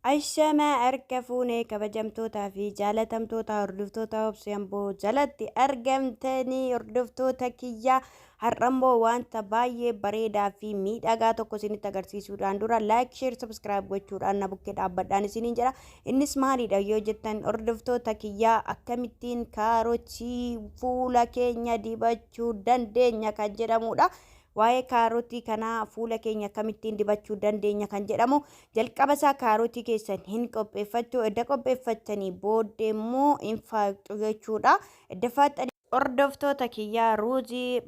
Ashamaa harka fuunee kabajamtootaa fi jaalatamtoota hordoftoota Obsiyamboo jalatti argamtanii hordoftoota kiyyaa har'ammoo wanta baay'ee bareedaa fi miidhagaa tokko isinitti agarsiisuudhaan dura laayik sheer sabskiraayib gochuudhaan na bukkee dhaabbadhaan isiniin jedha. Innis maalidha yoo jettan hordoftoota kiyyaa akkamittiin kaarotii fuula keenya dibachuu dandeenya kan jedhamudha. Waa'ee kaarotii kanaa fuula keenya akkamittiin dibachuu dandeenya kan jedhamu jalqaba isaa kaarotii keessan hin qopheeffachuu edda qopheeffattanii booddee immoo hin faaqxu jechuudha. Edda faaxanii hordoftoota kiyyaa ruuzii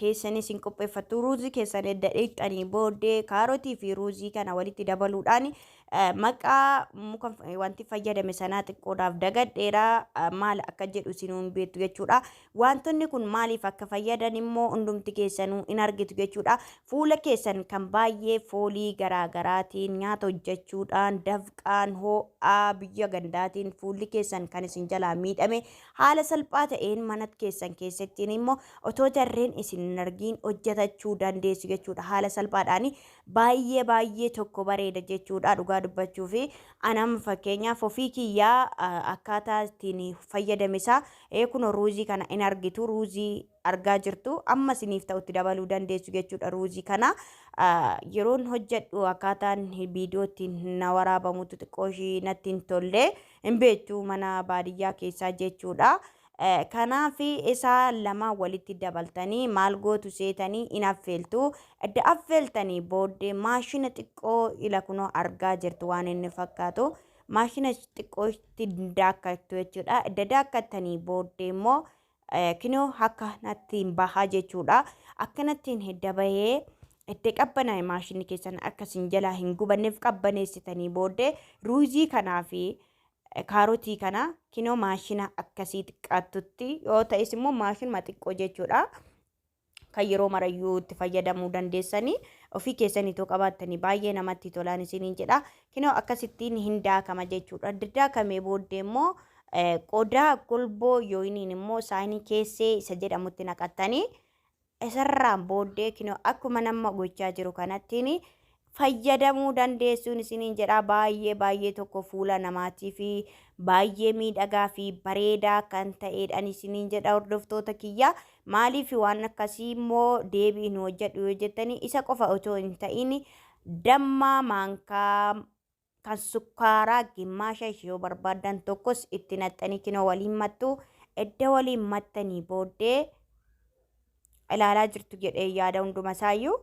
keessanis hin qopheeffattu. Ruuzii keessan edda dhiqxanii booddee kaarotii fi ruuzii kana walitti dabaluudhaan maqaa muka wanti fayyadame sanaa xiqqoodhaaf dagadheeraa maal akka jedhu isinuu hin beektu jechuudha. Wantoonni kun maaliif akka fayyadan immoo hundumti keessanuu in argitu jechuudha. Fuula keessan kan baay'ee foolii garaagaraatiin nyaata hojjechuudhaan dafqaan ho'aa biyya gandaatiin fuulli keessan kan isin jalaa miidhame haala salphaa ta'een mana keessan keessattiin immoo otoo jarreen isin hin argiin hojjetachuu dandeessu jechuudha. Haala salphaadhaan baay'ee tokko bareeda jechuudha. Dhugaa dubbachuu fi anam fakkeenyaaf ofii kiyyaa akkaataa ittiin fayyadame isaa kun ruuzii kana in argitu. Ruuzii argaa jirtu amma isiniif ta'utti dabaluu dandeessu jechuudha. Ruuzii kana yeroon hojjedhu akkaataan viidiyoo ittiin na waraabamutu xiqqoo ishii natti hin tolle hin beektu mana baadiyyaa keessaa jechuudha. Kanaaf isaa lama walitti dabaltanii maal gootu seetanii in affeeltu. Edda affeeltanii booddee maashina xiqqoo ila kunoo argaa jirtu waan inni fakkaatu maashina xiqqoo itti daakkattu jechuudha. Edda daakkattanii booddee immoo kinoo akka nattiin bahaa jechuudha. Akkanattiin hedda bahee edda qabbanaa'e maashinni keessan akkasiin jalaa hin gubanneef qabbaneessitanii booddee ruuzii kanaa fi kaarotii kana kinoo maashina akkasii xiqqaattutti yoo ta'es immoo maashina xiqqoo jechuudha. Kan yeroo marayyuu itti fayyadamuu dandeessanii ofii keessaniitoo qabaattanii baay'ee namatti tolaan isiniin jedha. Kinoo akkasittiin hin daakama jechuudha. Daakamee booddee immoo qodaa golboo yookiin immoo saayinii keessee isa jedhamutti naqattanii isarraan booddee kinoo akkuma nama gochaa jiru kanattiin fayyadamuu dandeessuun isiniin jedha. Baay'ee tokko fuula namaatii fi baay'ee miidhagaa fi bareedaa kan ta'edhaan isiniin jedha hordoftoota kiyyaa. Maaliif waan akkasii immoo deebiin hojjedhu yoo jettanii isa qofa otoo hin ta'in damma maankaa kan sukkaaraa gimmaasha yoo barbaadan tokkos itti naxxanii kinoo waliin mattu. Edda waliin mattanii booddee ilaalaa jirtu jedhee yaada hundumaasayyuu.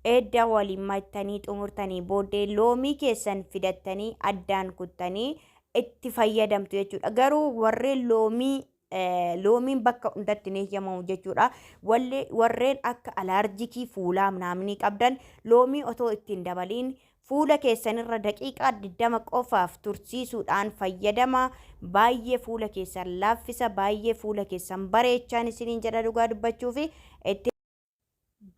Edda waliin mattanii xumurtanii booddee loomii keessan fidattanii addaan kuttanii itti fayyadamtu jechuudha. Garuu warreen loomiin bakka hundatti hin eeyyamamu jechuudha. Warreen akka alaarjikii fuulaa naamni qabdan loomii otoo ittiin dabaliin fuula keessanirra daqiiqaa 20 qofaaf tursiisuudhaan fayyadama. Baay'ee fuula keessan laaffisa. Baay'ee fuula keessan bareechaan isiniin jedha dhugaa dubbachuu fi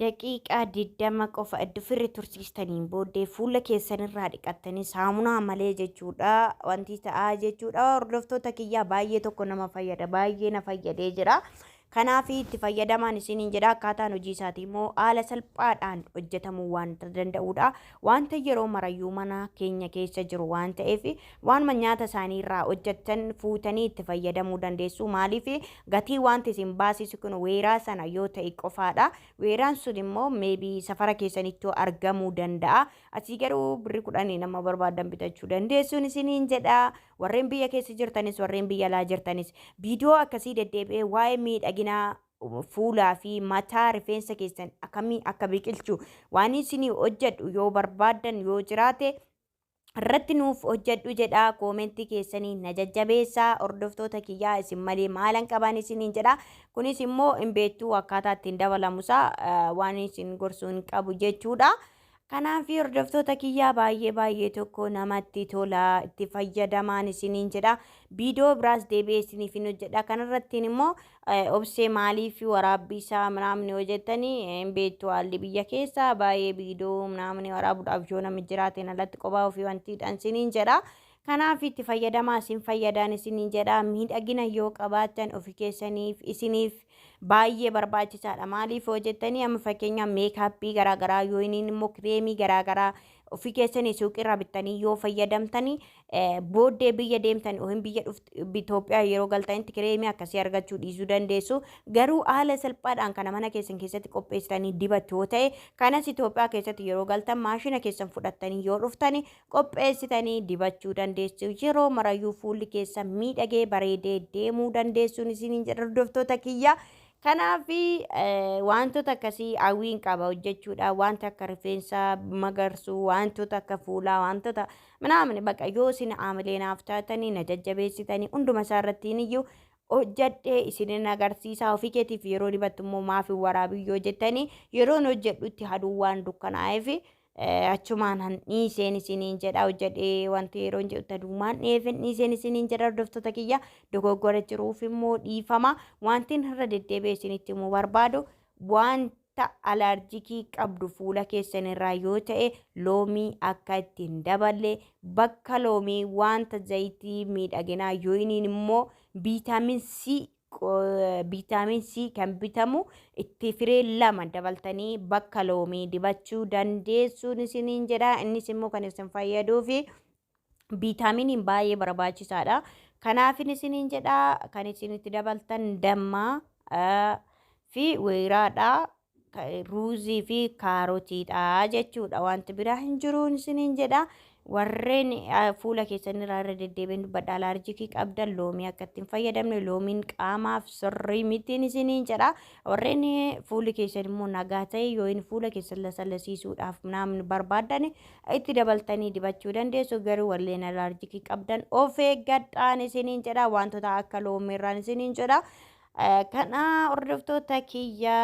daqiiqaa 20 qofa iddoo firri tursiistaniin booddee fuula keessanirraa dhiqattanii saamunaa malee jechuudha wanti ta'aa jechuudha. Hordoftoota kiyyaa baay'ee tokko nama fayyada. Baay'ee na fayyadee jira. Kanaaf itti fayyadamaan isiniin jedha. Akkaataan hojii isaatii immoo haala salphaadhaan hojjetamuu waan danda'udha. Wanta yeroo marayyuu mana keenya keessa jiru waan ta'eef waanuma nyaata isaanii irraa hojjettan fuutanii itti fayyadamuu dandeessu. Maaliif gatii wanti isin baasisu kun weeraa sana yoo ta'e qofaadha. Weeraan sun immoo meebii safara keessanitti argamuu danda'a. Asii garuu birri 10 nama barbaadan bitachuu dandeessuun isiniin jedha. Warreen biyya keessa jirtanis warreen biyya alaa jirtanis viidiyoo akkasii deddeebi'ee waa'ee miidhaginaa fuulaa fi mataa rifeensa keessan akkamii akka biqilchu waan isinii hojjedhu yoo barbaadan yoo jiraate irratti nuuf hojjedhu jedha. Koomentii keessanii na jajjabeessaa hordoftoota kiyyaa. Isin malee maalan qaban isiniin jedha. Kunis immoo hin beektu akkaataa ittiin dabalamusaa waan isin gorsuu hin qabu jechuudha. Kanaaf hordoftoota kiyyaa baay'ee tokko namatti tola itti fayyadamaan isiniin jedha. Viidiyoo biraas deebi'ee isiniif hin hojjedha. Kanarrattiin immoo obsee maaliif waraabbii isaa namni hojjetanii hin beektu haalli biyya keessaa baay'ee viidiyoo namni waraabuudhaaf yoo namni jiraateen alatti qophaa ofii wantiidhaan isiniin jedha. Kanaaf itti fayyadamaa isin fayyadaan isiniin jedha. Miidhagina yoo qabaatan ofii keessaniif isiniif baay'ee barbaachisaadha. Maaliif yoo jettanii amma fakkeenyaaf meekaappii garaagaraa yoo inni immoo kireemii garaagaraa ofii keessanii suuqirraa bittanii yoo fayyadamtanii booddee biyya deemtan yookiin biyya Itoophiyaa yeroo galtanitti kireemii akkasii argachuu dhiisuu dandeessu. Garuu haala salphaadhaan kana mana keessan keessatti qopheessitanii dibattu yoo ta'e kanas Itoophiyaa keessatti yeroo galtan maashina keessan fudhattanii yoo dhuftanii qopheessitanii dibachuu dandeessu. Yeroo marayyuu fuulli keessan miidhagee bareedee deemuu dandeessuun isiniin jedha hordoftoota kiyya. Kanaafi wantoota akkasii hawwiin qaba hojjechuudha. Wanta akka rifeensa magarsuu, wantoota akka fuulaa, wantoota ምናምን በቃ yoo isin aamilee naaf taatanii na jajjabeessitanii hunduma isaa irrattiin iyyuu hojjedhee isinin agarsiisaa. Ofii keetiif yeroo dibattu immoo maaf hin waraabin yoo jettanii yeroon hojjedhutti aduun waan dukkanaa'eef achumaan dhiiseen isiniin jedha. Hojjedhee wanti yeroon jedhutti aduumaan dhiiseen isiniin jedha hordoftoota kiyya. Dogoggora jiruuf immoo dhiifama. Wantiin irra deddeebi'ee isinitti himuu barbaadu wanta alarjikii qabdu fuula keessan irraa yoo ta'e loomii akka ittiin daballe bakka loomii wanta zayitii miidhaginaa yoo inni immoo viitaamin C kan bitamu itti firee 2 dabaltanii bakka loomii dibachuu dandeessuun isiniin jedha. Innis immoo kan isin fayyaduufi viitaaminiin baay'ee barbaachisaadha. Kanaafin isiniin jedha kan isinitti dabaltan dammaa fi weeraadha. Ruuzii fi kaarotiidha jechuudha. Wanti biraa hin jiruun isiniin jedha. Warreen fuula keessan irraa irra deddeebiin dubbadha alarjikii qabdan loomii akka ittiin fayyadamne loomiin qaamaaf sirrii mitiin isiniin jedha. Warreen fuulli keessan immoo nagaa ta'e yoo inni fuula keessan lasallasiisuudhaaf namni barbaadan itti dabaltanii dibachuu dandeessu. Garuu warreen alarjikii qabdan of eeggadhaan isiniin jedha. Wantoota akka loomiirraan isiniin jedha. Kana hordoftoota kiyya.